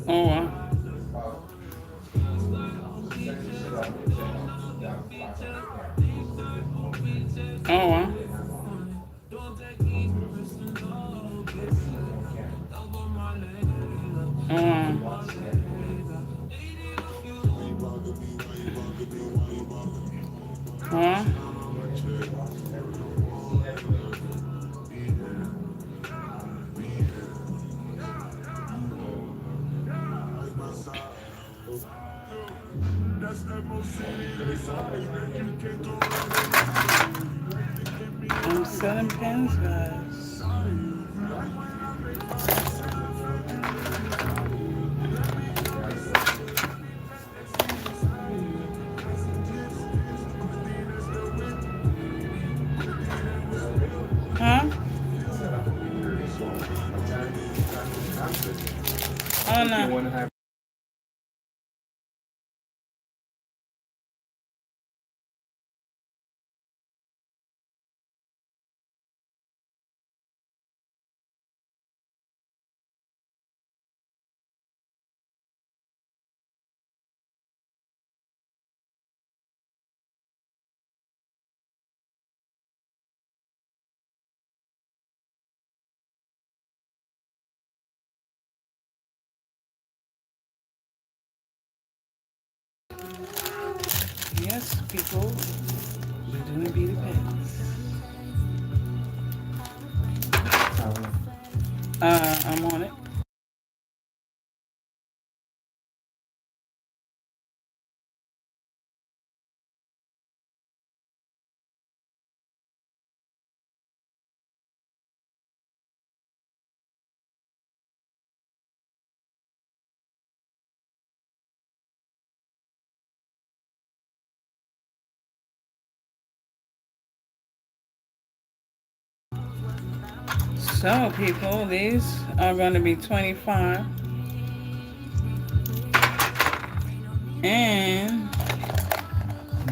Oh, wow. Oh, wow. Oh, wow. Huh? I'm selling pens, guys. Huh? Oh, no. Yes, people. We're doing beaded pens. I'm on it. So, people, these are going to be 25. And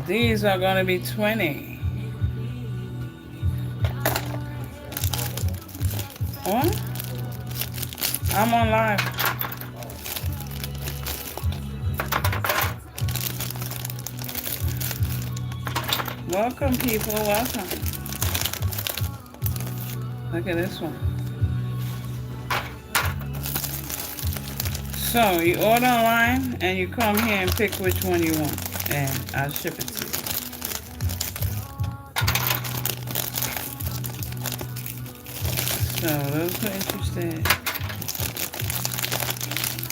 these are going to be 20. What? I'm on live. Welcome, people. Welcome. Look at this one. So, you order online and you come here and pick which one you want. And I'll ship it to you. So, those who are interested,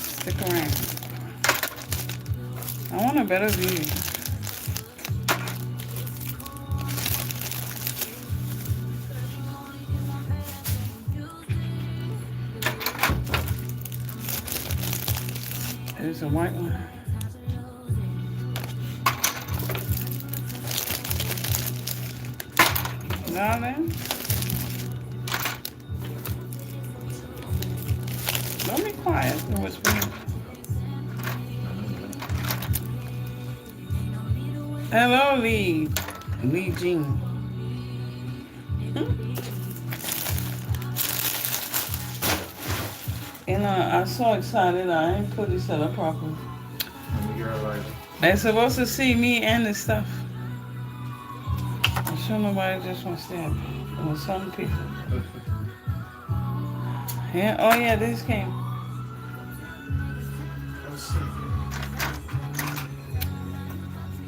stick around. I want a better view. There's a white one. Darling, don't be quiet and whisper. Hello, Lee Jean. And I'm so excited. I ain't put this set up properly. They're supposed to see me and the stuff. I'm sure nobody just wants to have it. Well, some people. Yeah. Oh yeah, this came.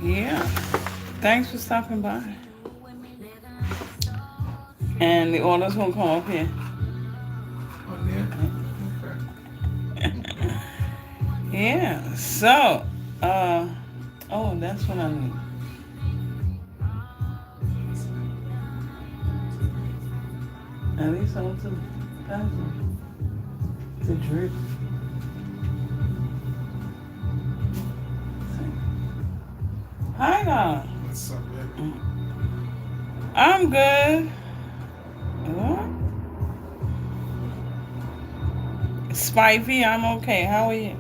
Yeah. Thanks for stopping by. And the order's gonna come up here. Yeah. So, oh, that's what I need. At least I want to the drip. Hi, God. What's up, man? I'm good. What? Spivey, I'm okay. How are you?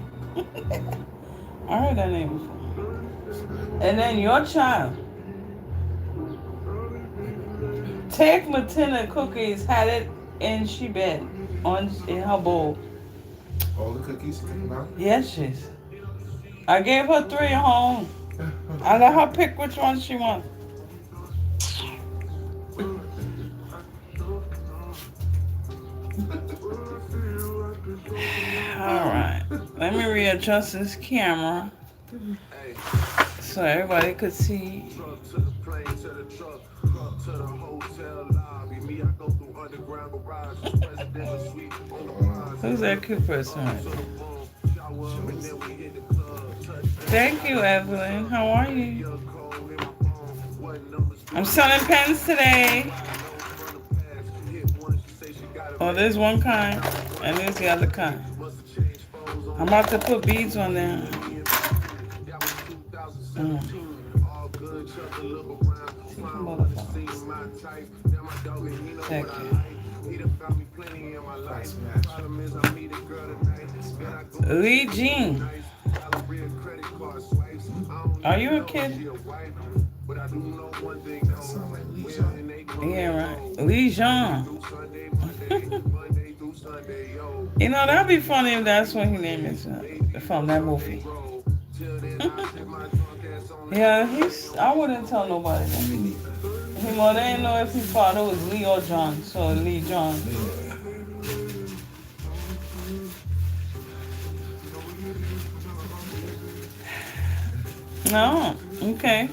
I heard that name before. And then your child. Take Matina cookies, had it in she bed in her bowl. All the cookies you think about? Yes, she's. I gave her three at home. I let her pick which one she wants. All right. Let me readjust this camera so everybody could see. Who's that cute person right there? Thank you, Evelyn. How are you? I'm selling pens today. Oh, there's one kind, and there's the other kind. I'm about to put beads on there. Mm. Thank you. Lee Jean, are you a kid? That sounds like Lisa. Yeah, right. Lee Jean. You know, that'd be funny if that's what his name is from that movie. Yeah, he's. I wouldn't tell nobody that. Me neither. Him or they didn't know if his father was Lee or John, so Lee John. Yeah. No, okay.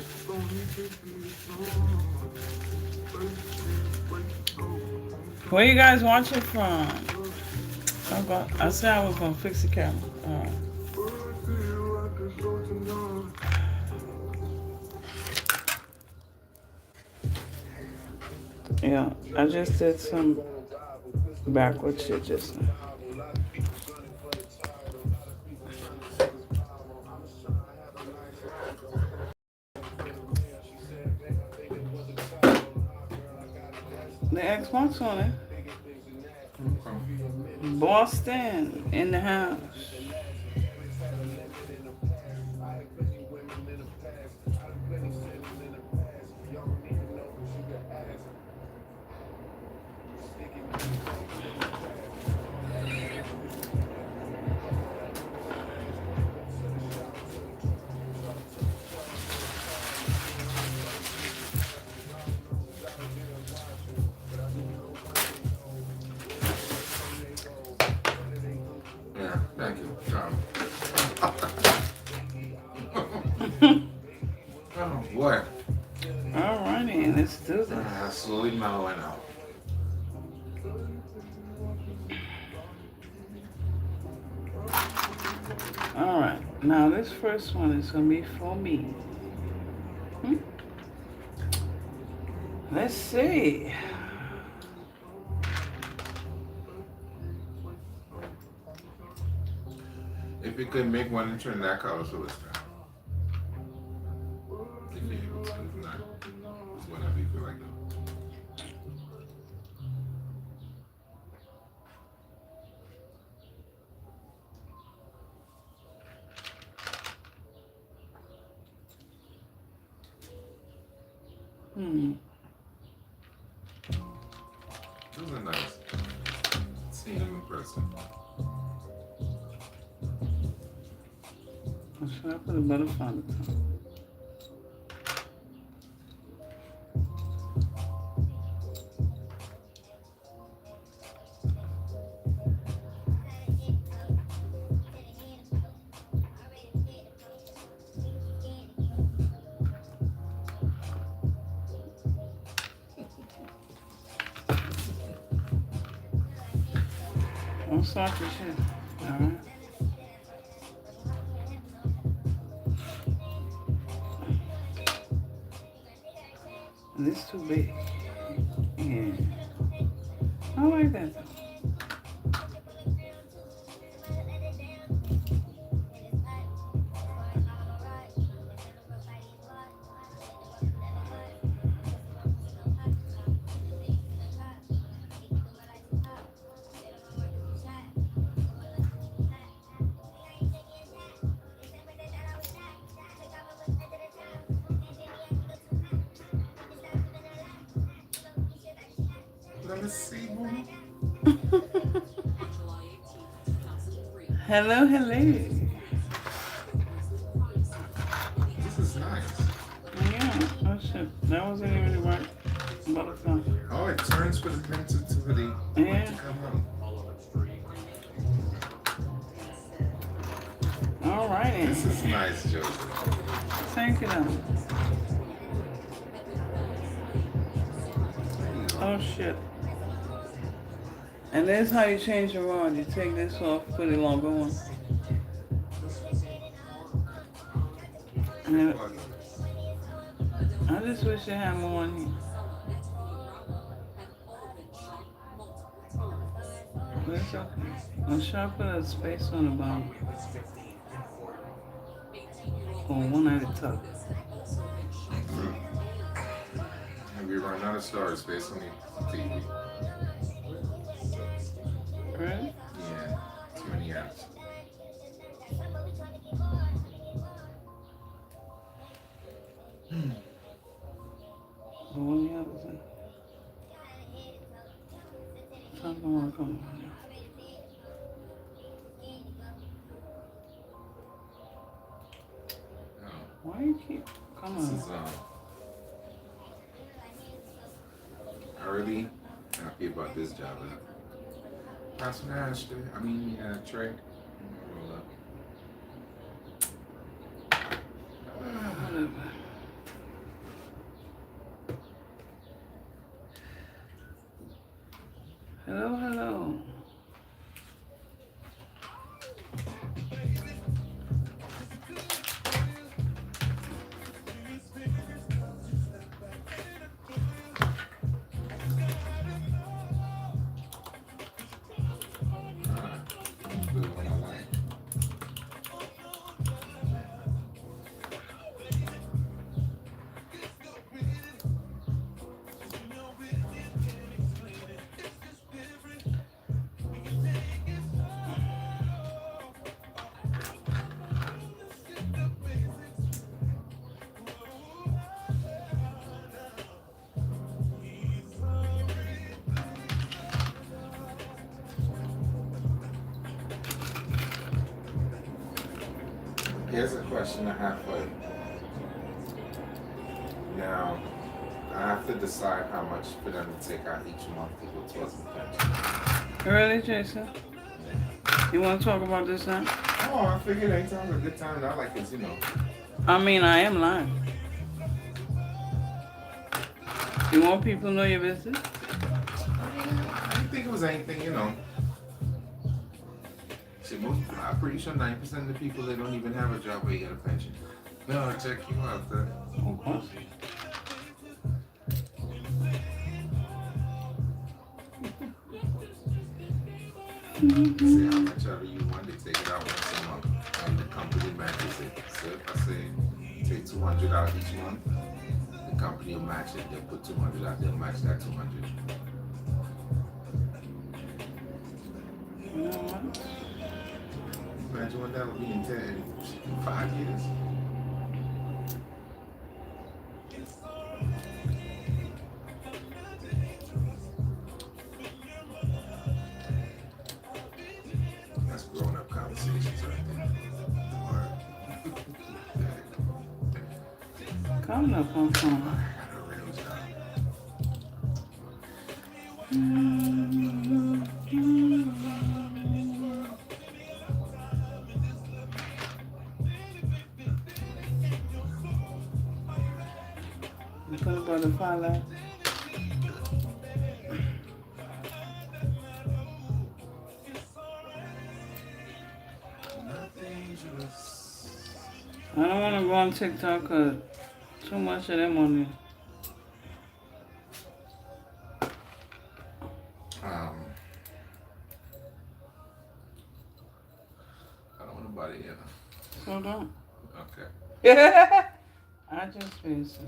Where you guys watching from? I said I was gonna fix the camera. Yeah, I just did some backward shit just now. The Xbox on it. Boston in the house. Yeah, thank you. Oh boy. Alrighty, let's do this. Slowly mellowing out. Alright, now this first one is gonna be for me. Hmm? Let's see. If you could make one and turn that color, so it's that. If you're able to, if not, it's whatever you feel like doing. Those are nice. Seeing them in person. Should I put a butterfly on the top? Don't start your shit. Alright. This too big. Yeah. I like that though. Let me see, boo. Hello, hello. This is nice. Yeah. Oh shit. That wasn't even the right butterfly. Oh, it turns for the sensitivity Yeah. to come out. All righty. This is nice, Joseph. Thank you. Though. There you go. Oh shit. And that's how you change your rod. You take this off, put a longer one. And Plug. I just wish they had more on here. But it's okay. I'm sure I put a space on the bottom. Or one at a top. And we run out of stars based on the TV. Right? Yeah, too many apps. But when the others are. Something want to come on. Oh, Why you keep coming this is on? I really happy about this job. Pass an Ashley. I mean, Trey. Roll up. Whatever. Hello, hello. Good one I like. Here's a question I have for you. Now, I have to decide how much for them to take out each month to go towards the pension. Really, Jason? You want to talk about this now? Oh, I figured anytime's a good time. I like it, I mean, I am lying. You want people to know your business? I didn't think it was anything. I'm pretty sure 9% of the people that don't even have a job where you get a pension. No, I'll check you out there. Of course. Say how much ever you want, they take it out once a month. And the company matches it. So if I say take 200 out each month, the company will match it. They'll put 200 out, they'll match that 200. You know what? Imagine what that would be in 5 years. That's grown up conversations right there. Coming up on phone. I got a real job. You put a butterfly light. Not dangerous. I don't want to go on TikTok because too much of them on there. I don't want to bother you. So don't. Okay. I just feel so.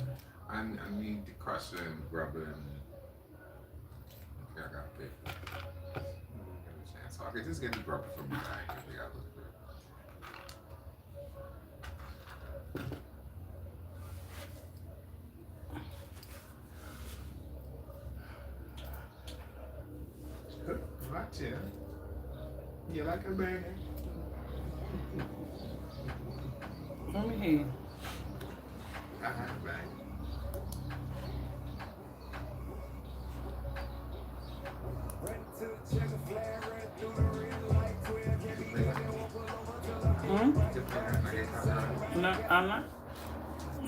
I need the crusher and rubber and okay, I got paper. Give me a chance. So I could just get the rubber from you. I think I look good. Watch it. You like a baby? Let me hear. Right. Hmm? No, I'm not.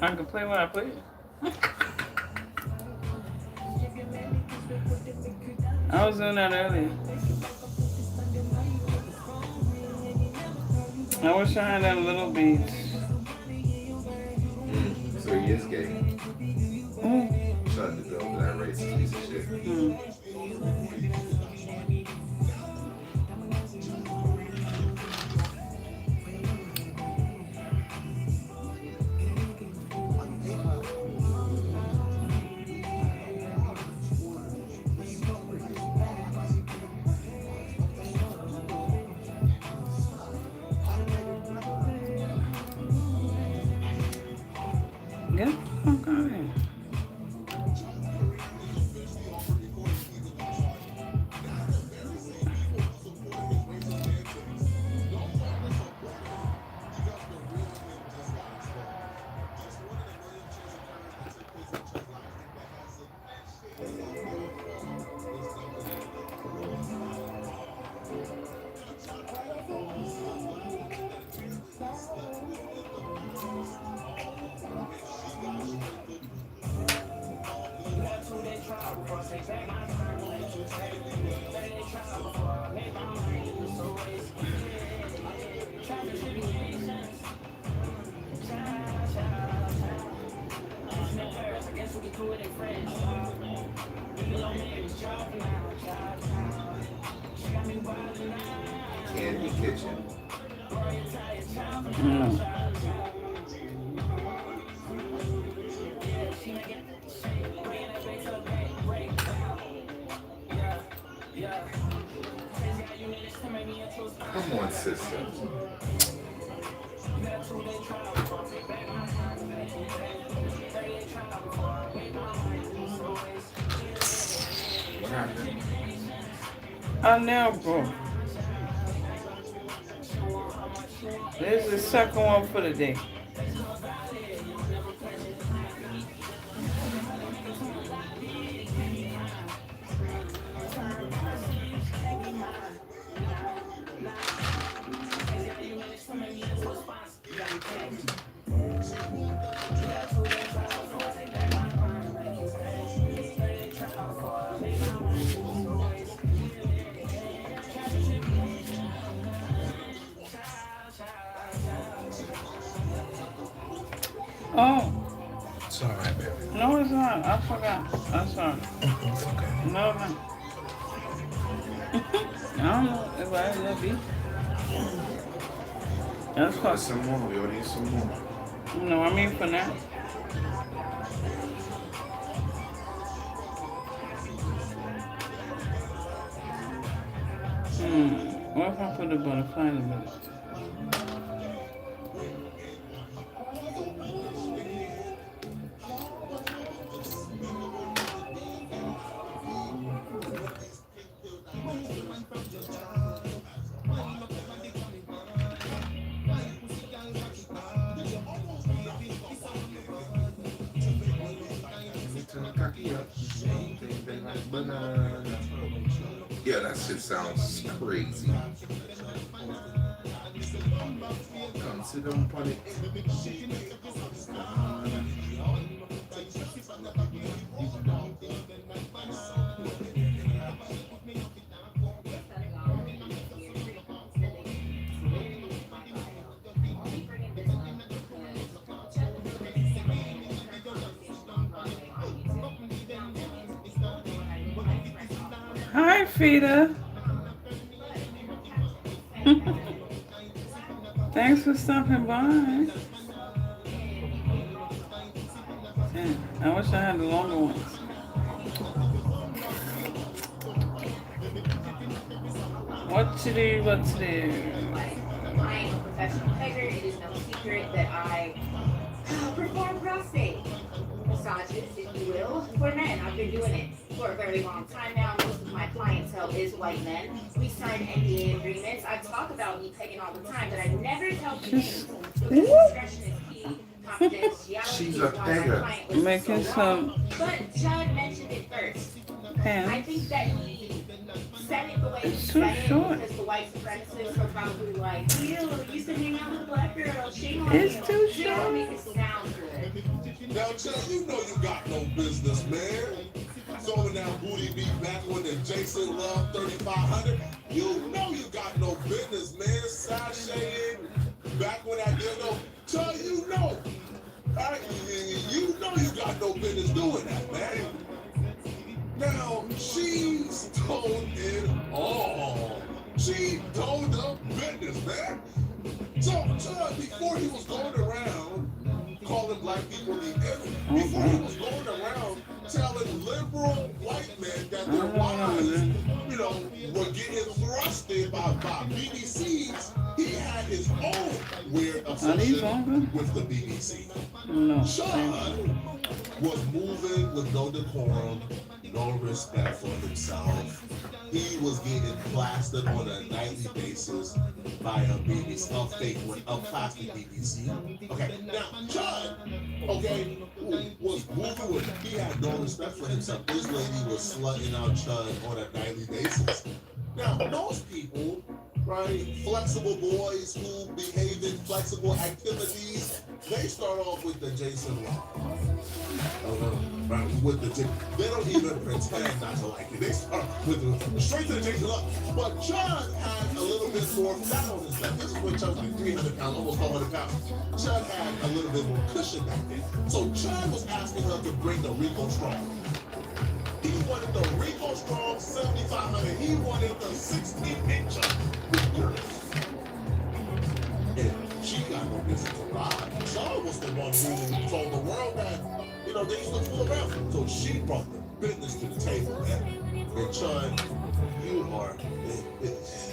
I can play what I play. I was doing that earlier. I wish I had that little beats. So he is gay. Mm. Trying to build that racist piece of shit. Mm. Get the fuck out of here. Candy Kitchen. No. Come on, sister. What happened? I now broke. This is the second one for the day. Oh, It's all right, baby. no, it's not. I forgot. I'm sorry. It's okay. No, no. I don't know if I had that beat. That's We fuck. order some more. We order you some more. No, I mean for now. What if I put the butterfly in the middle? Yeah, that shit sounds crazy. Come sit down on it. Hi, Frida. Thanks for stopping by. Yeah, I wish I had the longer ones. What to do, what to do. I am a professional beggar. It is no secret that I perform prostate massages, if you will, for men. I've been doing it for a very long time now. Most of my clientele is white men. We sign NDA agreements. I talk about me pegging all the time, but I never tell the names because discretion is She's a beggar. Making some But Judd mentioned it first. I pants. think that he said it the way he It's too said it short. because the white supremacists are probably like, ew, you used to hang out with a black girl, shame on It's you. too They don't short. make it sound good. Now, Chuck, you know you got no business, man. Throwing that booty beat back when the Jason Love 3500. You know you got no business, man. Sashaying back when I did no. Chuck, you know. You know you got no business doing that, man. Now, she's told it all. She told the business, man. So, Chuck, before he was going around calling black people the enemy, before he was going around telling liberal white men that their wives, you know, were getting thrusted by BBCs, he had his own weird obsession with the BBC. No. Sean was moving with no decorum, no respect for himself. He was getting plastered on a nightly basis by a BBC, a plastic BBC. Okay, now Chud, okay, who was moving with, he had no respect for himself. This lady was slutting out Chud on a nightly basis. Now, most people, right, flexible boys who behave in flexible activities, they start off with the Jason Law. Right, with the they don't even pretend not to like it. They start with the straight to the Jason Law. But Chud had a little bit more fat on his back. This is when Chud was like 300 pounds, almost 400 pounds. Chud had a little bit more cushion back then. So Chud was asking her to bring the Rico Strong. He wanted the Rico Strong 7500. He wanted the 16-inch and she got no business to ride. Sean was the one who told the world that, you know, they used to fool around. So she brought the business to the table, man. And Chun, you are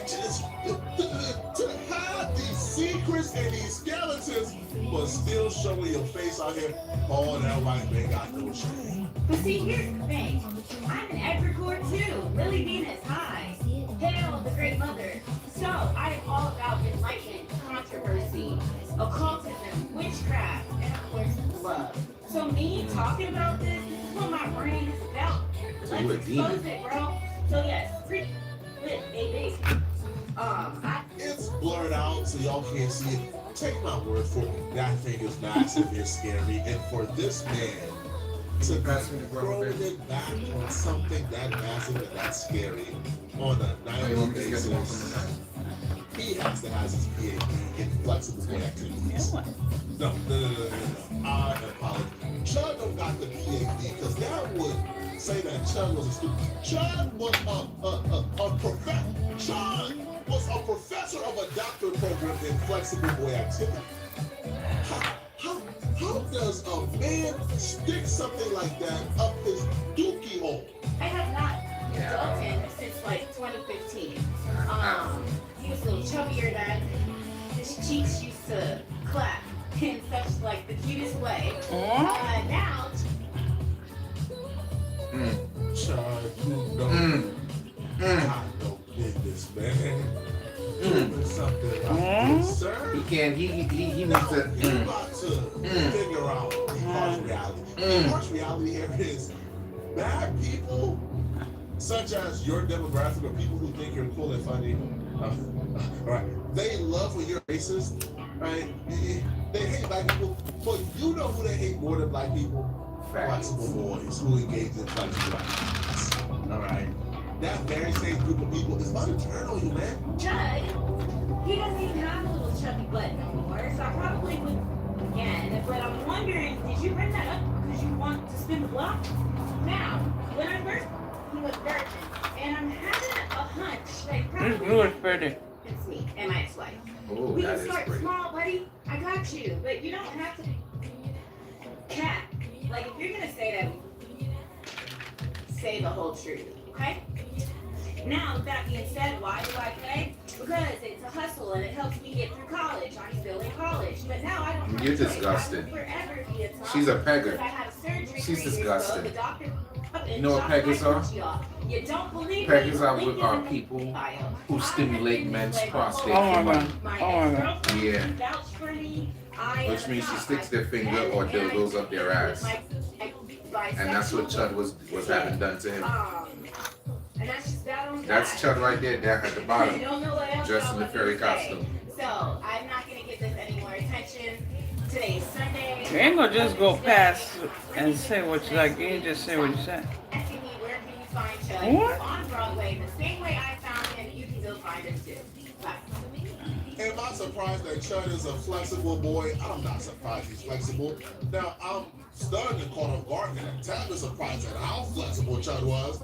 just to have these secrets and these skeletons, but still showing your face out here. Oh, that white man got no shame. But see, here's the thing. I'm an Epicor too. Lily Venus, hi. Hail the Great Mother. So, I am all about enlightenment, controversy, occultism, witchcraft, and of course, love. So me talking about this is what my brain is about. So you a Let's demon. expose it, bro. So yes, freak lit, baby. It's blurred out so y'all can't see it. Take my word for it. That thing is massive and scary. And for this man to throw it back on something that massive and that scary on a nightly basis, he has to have his PhD in flexible boy activities. No. I apologize. Chud don't got the PhD because that would say that Chud was a student. Chud was a professor. Chud was a professor of a doctorate program in flexible boy activity. How does a man stick something like that up his dookie hole? I have not dealt him since like 2015. He was a little chubbier then. His cheeks used to clap in such like the cutest way. Now, Chud, you know, got no business, man. Doing something like this, sir. He can't. He needs You to. got to figure out the harsh reality. The harsh reality here is bad people, such as your demographic of people who think you're cool and funny, right? They love when you're racist, right? They hate black people, but you know who they hate more than black people? Flexible boys who engage in flexible activities. All right. That very same group of people is about to turn on you, man. Judd, he doesn't even have a little chubby butt no more, so I probably would again. But I'm wondering, did you bring that up because you want to spin the block? Now, when I first, he was virgin, and I'm having a hunch that he This probably blue is pretty. it's me and my ex-wife. Oh, We that can is start pretty. small, buddy. I got you, but you don't have to. Cat, like if you're gonna say that, say the whole truth, okay? Now, with that being said, why do I say? Because it's a hustle and it helps me get through college. I'm still in college, but now I don't have You're a choice. disgusting. I will forever be a top She's a because pegger. I had a surgery She's 3 years ago. disgusting. The doctor, a up You and know what chop my peggers are? coochie off. You don't believe Peggers me? are, Link is are in the people bio. who stimulate men's prostate Oh for my money. god. My Oh my god. ex-girlfriend Yeah. can vouch for me. I Which am means a she top. sticks their finger or dildos up their ass. And that's what Chud was having done to him. And that's just that on That's Chud right there, down at the bottom, I don't know what else dressed y'all in the want me fairy to say. costume. So I'm not gonna give this any more attention. Today's Sunday. You ain't gonna just go past and say what you like. You ain't just say what you said. Asking me where can you find Chud What? on Broadway the same way I found him. You can go find him too. Bye. Am I surprised that Chud is a flexible boy? I'm not surprised he's flexible. Now, I'm stunned and caught off guard and a tad bit surprised at how flexible Chud was.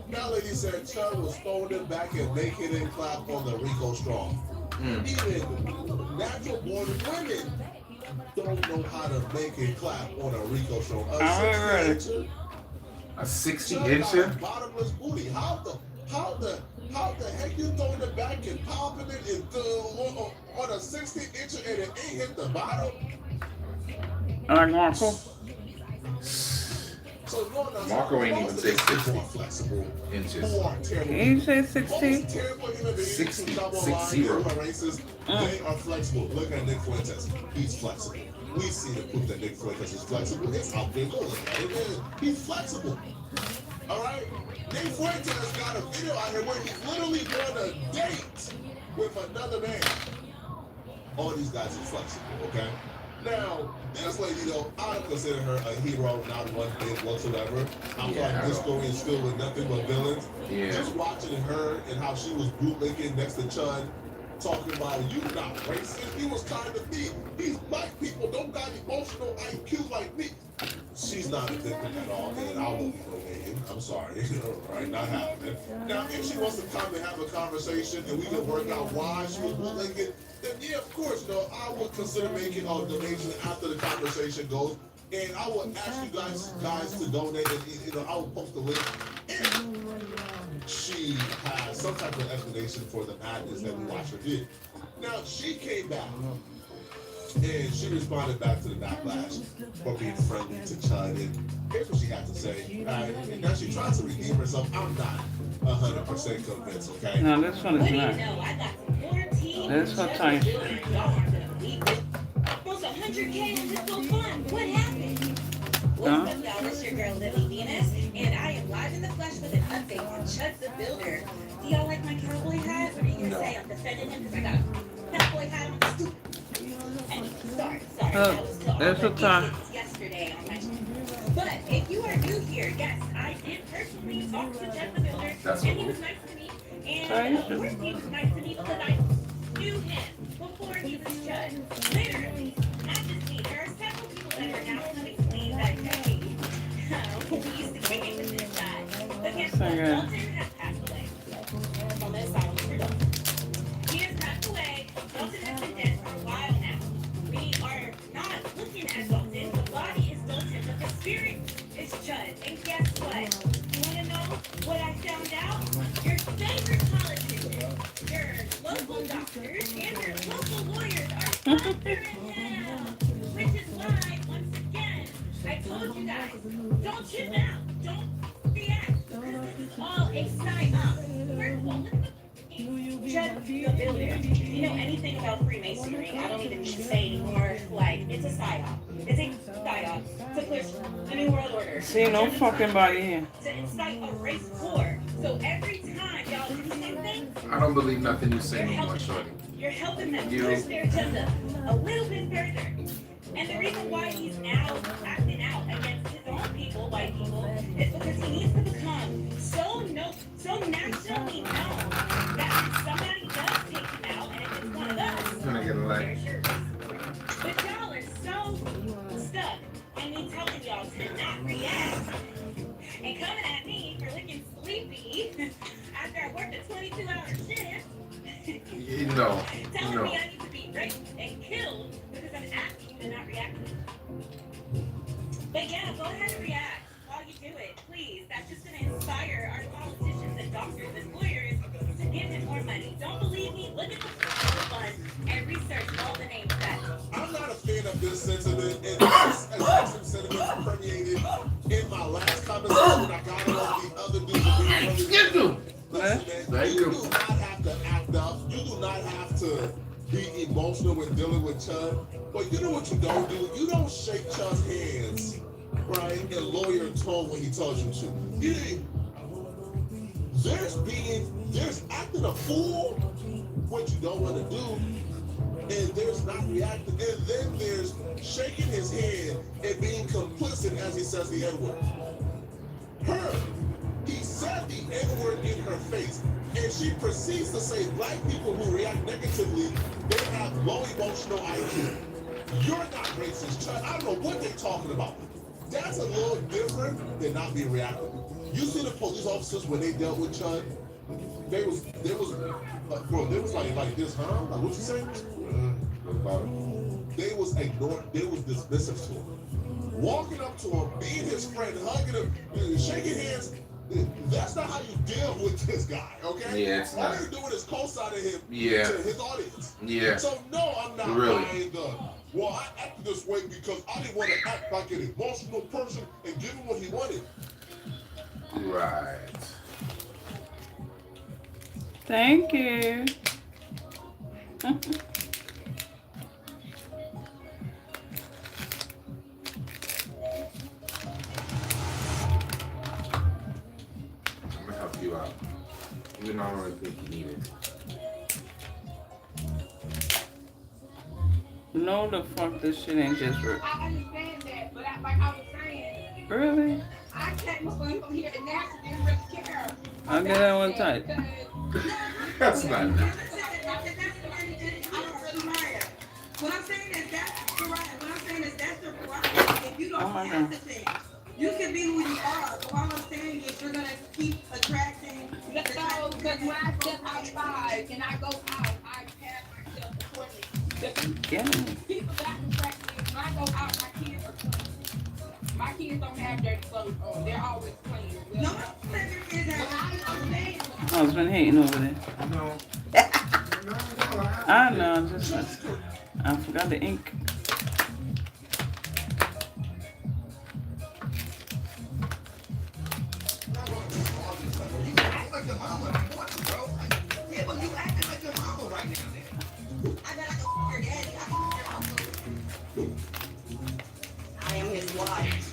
That lady said Chud was throwing it back and naked and clap on the Rico Strong. Even natural born women don't know how to make it clap on a Rico Strong. Alright. A 60 Chud got incher? a bottomless booty. How the heck you throwing it back and popping it and, on a 60 incher and it ain't hit the bottom? Alright, Marco. So Marco ain't even say 60 flexible. inches. You say 60? 60. Races, they are flexible. Look at Nick Fuentes. He's flexible. We see the proof that Nick Fuentes is flexible. It's out there. Go look at it. He's flexible. All right? Nick Fuentes got a video out here where he's literally on a date with another man. All these guys are flexible, okay? Now, this lady, though, I don't consider her a hero, not one bit whatsoever. I'm like, this story is filled with nothing but villains. Yeah. Just watching her and how she was bootlicking next to Chud, talking about, you not racist. He was kind of me. These black people don't got emotional IQ like me. She's not a victim at all, and I won't be donating. I'm sorry. Right? Not happening. Now, if she wants to come and have a conversation and we can work out why she was bootlicking, then yeah, of course, I would consider making a donation after the conversation goes. And I would ask you guys to donate, and I will post the link. And she has some type of explanation for the madness that we watched her do. Now, she came back. And she responded back to the backlash for being friendly to Chud. And here's what she had to say. And now she tried to redeem herself. I'm not 100% convinced, okay? No, this one What is do you not. know? I got some quarantine. This one time. Y'all aren't gonna believe it. Almost 100K on this little fund. What happened? What's up, y'all? It's your girl, Lily Venus, and I am live in the flesh with an update on Chud the Builder. Do y'all like my cowboy hat? What are you gonna say? I'm defending him because I got a cowboy hat on. Stupid. Anyway, sorry. That was to all There's the a time. idiots yesterday on my channel. But if you are new here, yes, I did personally talk to Chud the Builder, That's and he what was nice to me. And of course he was nice to me because I knew him before he was Chud. Literally, not just me. There are several people that are now coming clean that, hey, we used to kick it with this guy. But guess what? Dalton has passed away. On this side, we're done. He has passed away. Dalton has been dead for a while now. We are not looking at Dalton. The body is Dalton, but the spirit is Chud. And guess what? You want to know what I found out? Your favorite politician, your local doctors, and your local lawyers are sponsoring him. Which is why, once again, I told you guys, don't chip out. Don't react. Because this is all a psyop. First of all, look at the Chud the Builder. If you know anything about Freemasonry, I don't even need to say anymore. Like, it's a psyop. It's a psyop to push the New World Order. See, no fucking body here. To incite a race war. So every time y'all do something, I don't believe nothing you say you're no more, helping shorty. them. You're helping them You- push their agenda a little bit further. And the reason why he's now acting out against his own people, white people, is because he needs to become so nationally known that if somebody does take him out, and if it's one of us, He's gonna get a leg. there's your risk. But y'all are so stuck in me telling y'all to not react and coming at me for looking sleepy after I worked a 22-hour shift. No. Telling me I need to be raped and killed because I'm asking you to not react. But yeah, go ahead and react while you do it, please. That's just going to inspire our politicians and doctors and lawyers to give him more money. Don't believe me? Look at the fund and research all the names that. I'm not a fan of this sentiment, and this sentiment permeated in my last conversation I got on emotional when dealing with Chud. But you know what you don't do? You don't shake Chud's hands, right, in lawyer tone when he tells you to. You ain't. There's acting a fool, what you don't want to do, and there's not reacting, and then there's shaking his hand and being complicit as he says the N-word. He said the N-word in her face, and she proceeds to say black people who react negatively, they have low emotional IQ. You're not racist, Chud. I don't know what they're talking about. That's a little different than not being reactive. You see the police officers when they dealt with Chud, they was like this, huh? Like, what you saying? They was ignored. They was dismissive to him. Walking up to him, being his friend, hugging him, shaking hands. That's not how you deal with this guy, okay? Yeah, it's all not. you're doing is co-signing him to his audience. Yeah. So no, I'm not buying the. Well, I acted this way because I didn't want to act like an emotional person and give him what he wanted. Right. Thank you. I'm gonna help you out. Even though I don't really think you need it. No, the fuck, this shit ain't just real. I understand that, but like I was saying, Really? I can't from here and now she didn't really care. I'll get that one tight. That's not nice. What I'm saying is that's the right. What I'm saying is that's the right. If you don't have the thing, you can be who you are. But all I'm saying is you're gonna keep attracting. No, because when I step outside and I go out, I have myself accordingly. The people that I attract me, when I go out, my kids are clean. My kids don't have dirty clothes on. They're always clean. No, I was been hating over there. No. I know, just I forgot the ink. I am his wife.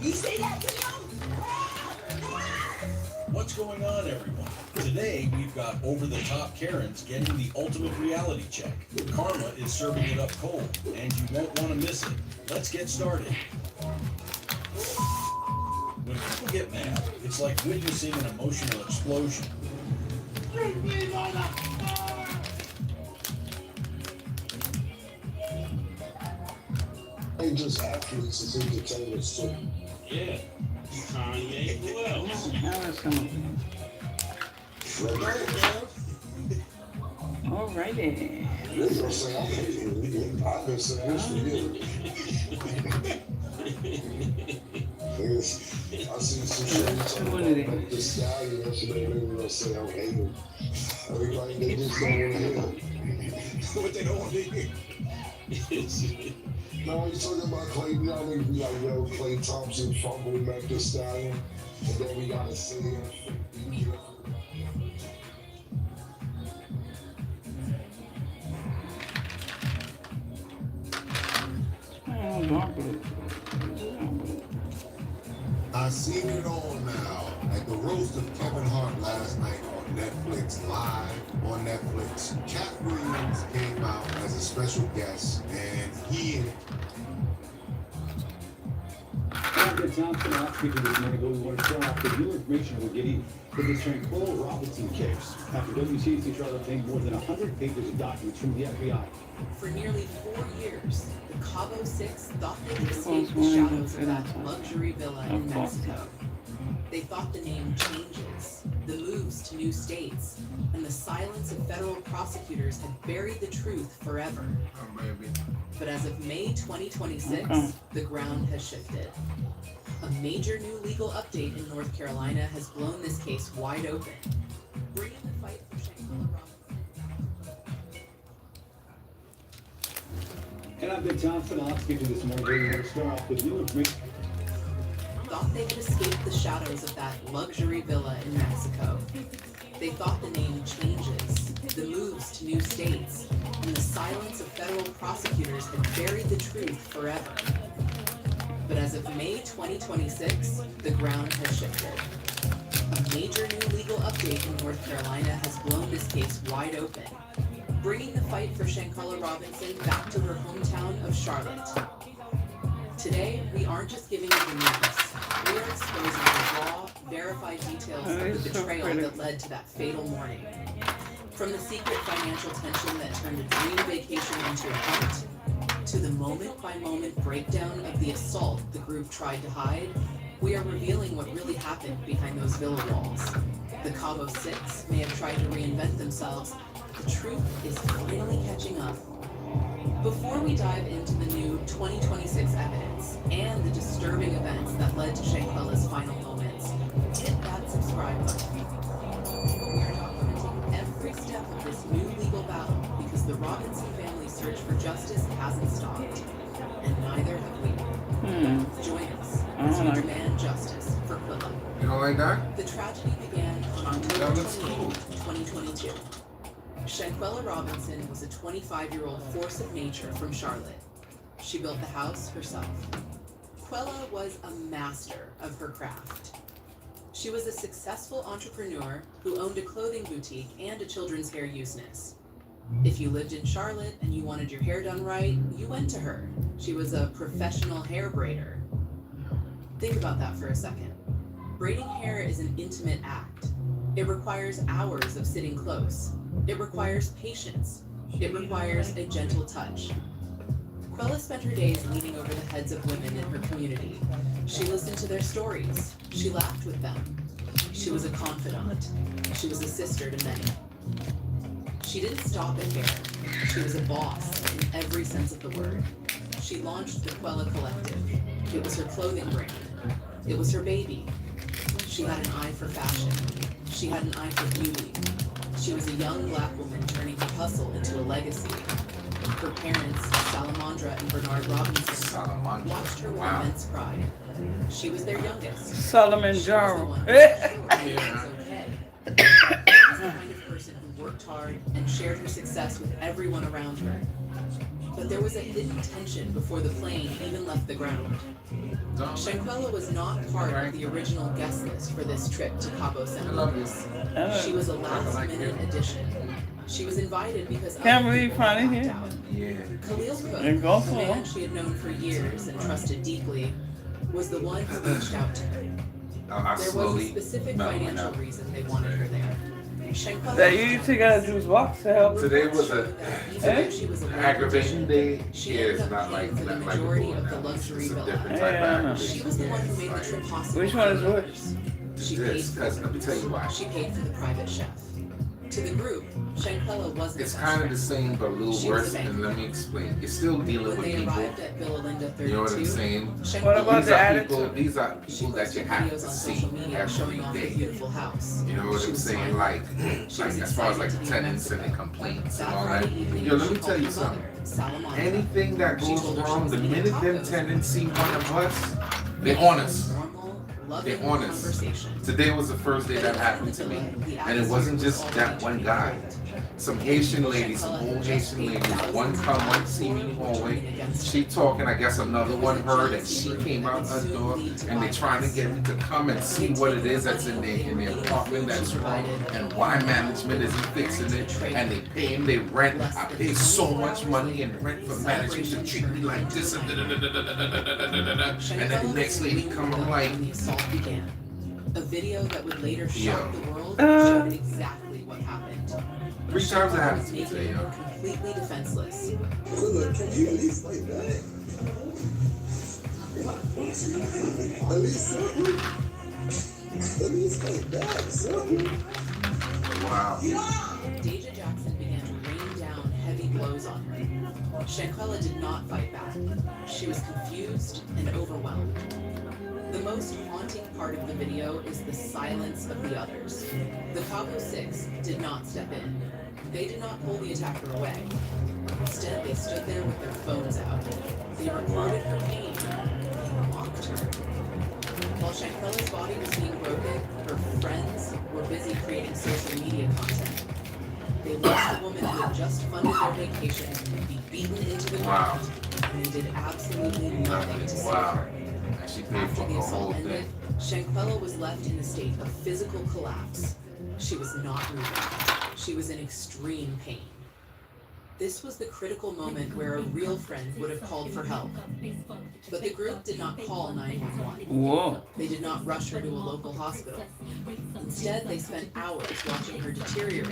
You see that video? What's going on, everyone? Today, we've got over-the-top Karens getting the ultimate reality check. Karma is serving it up cold, and you won't want to miss it. Let's get started. When people get mad, it's like witnessing an emotional explosion. They just athletes and entertainers too. Yeah. Kanye, who else? Now that's coming. Alrighty. You're gonna say I hate him. I've been saying this for years. I see some shit talking the stallion yesterday. They were gonna say I hate him. Everybody they just don't want to hear. What they don't want to hear. No, he's talking about Clay. You know, they be like, yo, Clay Thompson fumbled back the stallion, and then we gotta see him. I seen it all now at the roast of Kevin Hart last night on Netflix, live on Netflix. Cat Williams came out as a special guest, and he Good Thompson, I'll speak to this minute ago. We want to start off with new information we're getting for the Tranquil Robinson case. After WCC trial obtained more than 100 pages of documents from the FBI. For nearly 4 years, the Cabo Six thought they could escape the shadows of that luxury villa in Mexico. They thought the name changes, the moves to new states, and the silence of federal prosecutors had buried the truth forever. But as of May 2026, the ground has shifted. A major new legal update in North Carolina has blown this case wide open, bringing the fight for Tranquil Robinson. And I'm Good Thompson, I'll speak to this morning. We want to start off with new information. Thought they could escape the shadows of that luxury villa in Mexico. They thought the name changes, the moves to new states, and the silence of federal prosecutors had buried the truth forever. But as of May 2026, the ground has shifted. A major new legal update in North Carolina has blown this case wide open, bringing the fight for Shanquella Robinson back to her hometown of Charlotte. Today, we aren't just giving you the news. We are exposing the raw, verified details of the betrayal that led to that fatal morning. From the secret financial tension that turned a dream vacation into a hunt, to the moment-by-moment breakdown of the assault the group tried to hide, we are revealing what really happened behind those villa walls. The Cabo Six may have tried to reinvent themselves. The truth is finally catching up. Before we dive into the new 2026 evidence and the disturbing events that led to Shanquella's final moments, hit that subscribe button. We are documenting every step of this new legal battle because the Robinson family's search for justice hasn't stopped, and neither have we. Join us as we demand justice for Quilla. You don't like that? The tragedy began on October 28, 2022. Shanquella Robinson was a 25-year-old force of nature from Charlotte. She built the house herself. Quilla was a master of her craft. She was a successful entrepreneur who owned a clothing boutique and a children's hair useness. If you lived in Charlotte and you wanted your hair done right, you went to her. She was a professional hair braider. Think about that for a second. Braiding hair is an intimate act. It requires hours of sitting close. It requires patience. It requires a gentle touch. Quilla spent her days leaning over the heads of women in her community. She listened to their stories. She laughed with them. She was a confidant. She was a sister to many. She didn't stop at hair. She was a boss in every sense of the word. She launched the Quilla Collective. It was her clothing brand. It was her baby. She had an eye for fashion. She had an eye for beauty. She was a young black woman turning her hustle into a legacy. Her parents, Salamandra and Bernard Robinson, watched her with immense pride. She was their youngest. Solomon She was Jarrell. the one who made sure it was okay. She was the kind of person who worked hard and shared her success with everyone around her. But there was a hidden tension before the plane even left the ground. Shanquella was not part of the original guest list for this trip to Cabo San Lucas. She was a last-minute addition. She was invited because Can't other believe people finally backed here. out. Yeah. Khalil Cook, And go a for man it. she had known for years and trusted deeply, was the one who reached out to her. I There was a slowly specific mellowing financial out. reason they wanted her there. Shanquella That you need to get a juice box to help. Today was a showed that even though she was a aggravation day. she Yeah, ended it's up not paying like for the not like majority before of the now. luxury It's a villa. different type of Yeah. aggravation. She was the one who made the trip possible. Which for one is the which? others. It's She this, paid for because the let me tell you why. She paid for the private chef. To the group, Shanquella wasn't It's a kind of the best same, but a little She was worse. a And banker. let me explain. You're still dealing When with they people. arrived at Villa Linda 32, You know what I'm saying? What about These the are people. attitude? These are she people that you posted have videos to on see social media every showing off her day. beautiful house. You know what She I'm was saying? smiling. Like She was as far as like excited to the be in tenants and the Mexico. complaints and That all that. Friday evening, Yo, let she me called tell you her something. mother, Salamandra. Anything that She goes told her she wrong, was the eating minute them tacos. tenants see one of us, they It on was us. a normal, loving They're honest. conversation. Today was the first day that happened to me, and it wasn't just that one guy. Some Haitian ladies, some old Haitian ladies, one come, one see me in the hallway. She talking, I guess another one heard, and she came out her door, and they trying to get me to come and see what it is that's in their apartment that's wrong, and why management isn't fixing it, and they paying their rent. I pay so much money in rent for management to treat me like this, and and then the next lady come, I'm like, When the assault began. A video that would later shock the world Uh. showed exactly what happened. 3 times it Shanquella happened was to me naked today, yo. and completely defenseless. Look, can you at least fight back? At least something. At least fight back, something. Wow. Deja Jackson began to rain down heavy blows on her. Shanquella did not fight back. She was confused and overwhelmed. The most haunting part of the video is the silence of the others. The Cabo Six did not step in. They did not pull the attacker away. Instead, they stood there with their phones out. They recorded her pain. They mocked her. While Shanquella's body was being broken, her friends were busy creating social media content. They watched the woman who had just funded their vacation be beaten into the ground and did absolutely nothing to save her. And she paid After for the the whole assault ended, thing. Shankwella was left in a state of physical collapse. She was not moving. She was in extreme pain. This was the critical moment where a real friend would have called for help. But the group did not call 911. Whoa. They did not rush her to a local hospital. Instead, they spent hours watching her deteriorate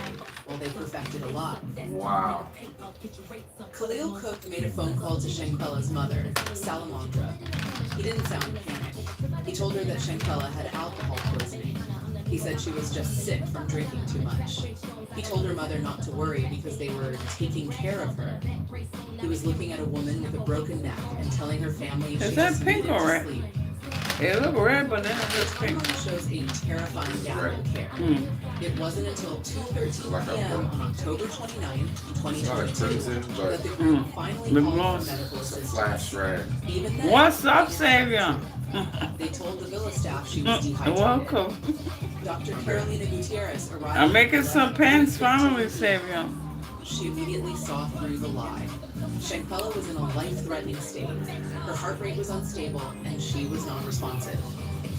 while they perfected a lie. Wow. Khalil Cook made a phone call to Shankwella's mother, Salamandra. He didn't sound panicked. He told her that Shankwella had alcohol poisoning. He said she was just sick from drinking too much. He told her mother not to worry because they were taking care of her. He was looking at a woman with a broken neck and telling her family she Is that just pink needed or to red? sleep. It look red, but then it The looks pink. timeline shows a terrifying gap in care. It wasn't until 2:13 p.m. on October 29th, It's not a 2022, crimson, that but the group finally The called gloss. for medical it's a assistance. flash red. Even then, What's up, they Savior? They told the villa staff she was dehydrated. Welcome. Dr. Carolina Gutierrez arrived. I'm making some pens finally, 15. Savior. She immediately saw through the lie. Shankwella was in a life-threatening state. Her heart rate was unstable, and she was non-responsive.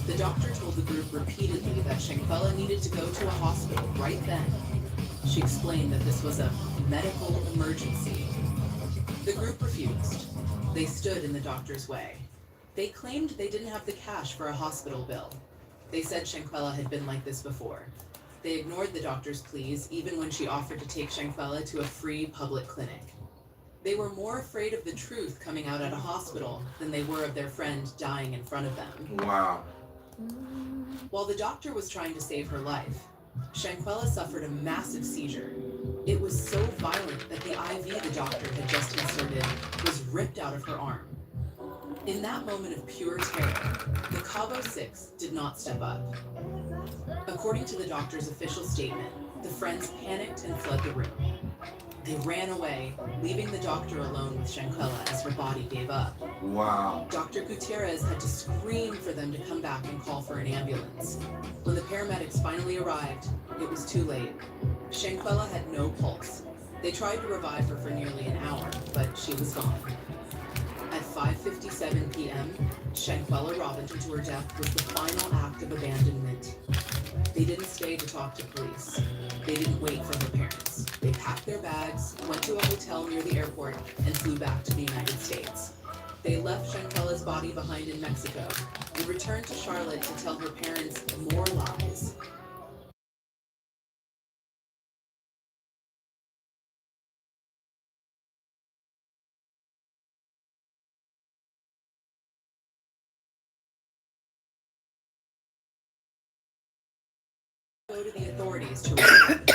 The doctor told the group repeatedly that Shankwella needed to go to a hospital right then. She explained that this was a medical emergency. The group refused. They stood in the doctor's way. They claimed they didn't have the cash for a hospital bill. They said Shankwella had been like this before. They ignored the doctor's pleas even when she offered to take Shankwella to a free public clinic. They were more afraid of the truth coming out at a hospital than they were of their friend dying in front of them. Wow. While the doctor was trying to save her life, Shankwella suffered a massive seizure. It was so violent that the IV the doctor had just inserted was ripped out of her arm. In that moment of pure terror, the Cabo 6 did not step up. According to the doctor's official statement, the friends panicked and fled the room. They ran away, leaving the doctor alone with Shankwella as her body gave up. Wow. Dr. Gutierrez had to scream for them to come back and call for an ambulance. When the paramedics finally arrived, it was too late. Shankwella had no pulse. They tried to revive her for nearly an hour, but she was gone. At 5:57 p.m., Shankwella Robinson to her death was the final act of abandonment. They didn't stay to talk to police. They didn't wait for her parents. They packed their bags, went to a hotel near the airport, and flew back to the United States. They left Shankwella's body behind in Mexico and returned to Charlotte to tell her parents more lies. Go to the authorities to report.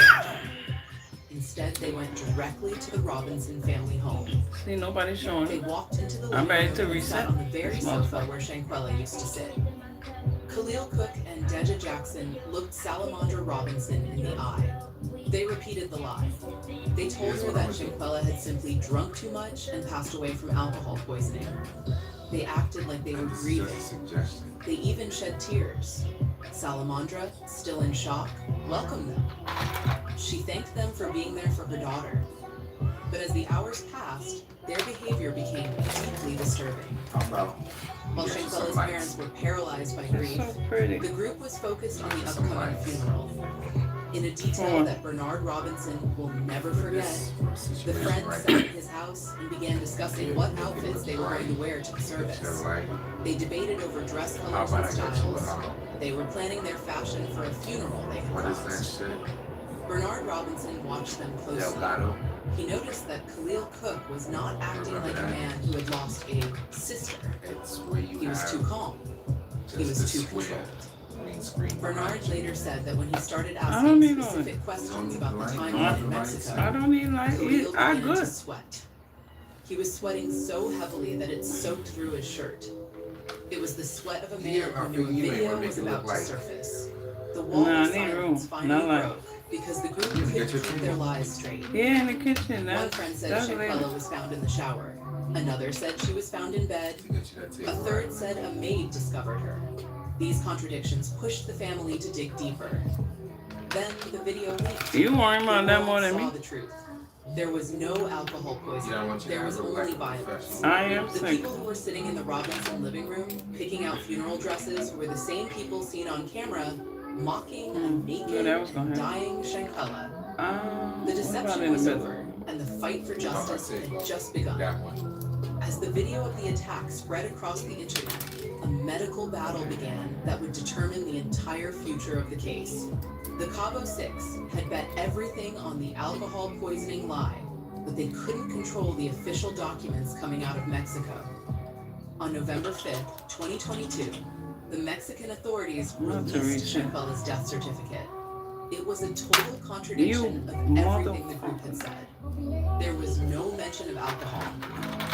Instead, they went directly to the Robinson family home. See, nobody's showing. They walked into the I'm living ready to room and sat reset. on the very This sofa motherfucker. where Shankwella used to sit. Khalil Cook and Deja Jackson looked Salamandra Robinson in the eye. They repeated the lie. They told her that Shankwella had simply drunk too much and passed away from alcohol poisoning. They acted like they were This is grieving. just a suggestion. They even shed tears. Salamandra, still in shock, welcomed them. She thanked them for being there for her daughter. But as the hours passed, their behavior became deeply disturbing. How about While get you some Shankwella's lights? parents were paralyzed by It's grief, so pretty. the group was focused on the Some upcoming lights. funeral. In a detail Hold on. that Bernard Robinson will never forget, This the situation friends right sat in his house and began discussing what outfits they were going to wear to the Shed service. light. They debated over dress How colors about I and get you styles. They were planning their fashion for a funeral they had what is that promised. shit? Bernard Robinson watched them closely. Delgado. He noticed that Khalil Cook was not acting like a man who had lost a sister. It's where you He was have too calm. He just was this too square controlled. green screen Bernard behind you. later said that when he started I don't asking need all specific that. questions You about don't the need timeline light. in I Mexico, don't need light. Khalil I began to good. sweat. He was sweating so heavily that it soaked through his shirt. It was the sweat of a man Yeah, who I knew a feel you video make was it look about to like- surface. The wall Nah, I of need silence room. finally Not like- broke because the group You couldn't get your keep tea? their lies straight. Yeah, in the kitchen. One That's friend said later. Shankwella was found in the shower. Another said she was found in bed. To get you that tape A third right. said a maid discovered her. These contradictions pushed the family to dig deeper. Then the video leaked. You worry The about that world more than saw me. the truth. There was no alcohol You poisoning. don't want you There to was have only like a violence. professional. I am The sick. people who were sitting in the Robinson living room picking out funeral dresses were the same people seen on camera mocking a naked that was gonna and happen. dying Shankala. The What about deception in the was middle? over, and the fight for Oh, I justice see. had just begun. That one. As the video of the attack spread across the internet, a medical battle began that would determine the entire future of the case. The Cabo Six had bet everything on the alcohol poisoning lie, but they couldn't control the official documents coming out of Mexico. On November 5th, 2022, the Mexican authorities Not to released reach it. Shankala's death certificate. It was a total contradiction of everything the group had said. There was no mention of alcohol.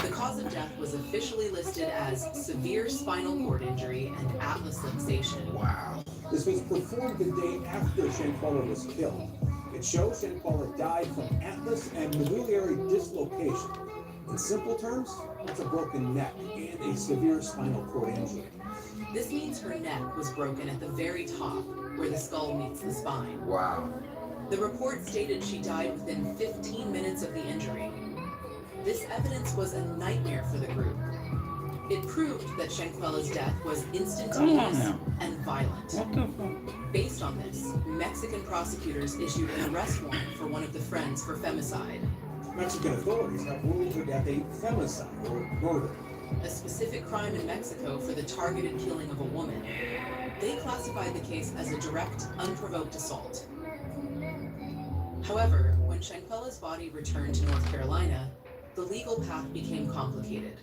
The cause of death was officially listed as severe spinal cord injury and atlas luxation. Wow. This was performed the day after Shankala was killed. It shows Shankala died from atlas and medullary dislocation. In simple terms, that's a broken neck and a severe spinal cord injury. This means her neck was broken at the very top, where the skull meets the spine. Wow. The report stated she died within 15 minutes of the injury. This evidence was a nightmare for the group. It proved that Shankala's death was instantaneous now. and violent. What the fuck? Based on this, Mexican prosecutors issued an arrest warrant for one of the friends for femicide, Mexican authorities have ruled her death a femicide or murder. a specific crime in Mexico for the targeted killing of a woman. They classified the case as a direct, unprovoked assault. However, when Shankala's body returned to North Carolina, the legal path became complicated.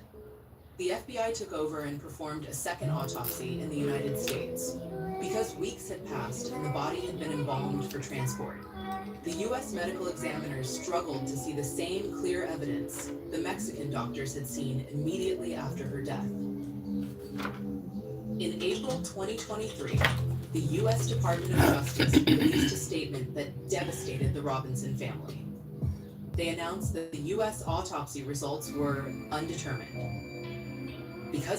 The FBI took over and performed a second autopsy in the United States. Because weeks had passed and the body had been embalmed for transport, the U.S. medical examiners struggled to see the same clear evidence the Mexican doctors had seen immediately after her death. In April 2023, the U.S. Department of Justice released a statement that devastated the Robinson family. They announced that the U.S. autopsy results were undetermined. Because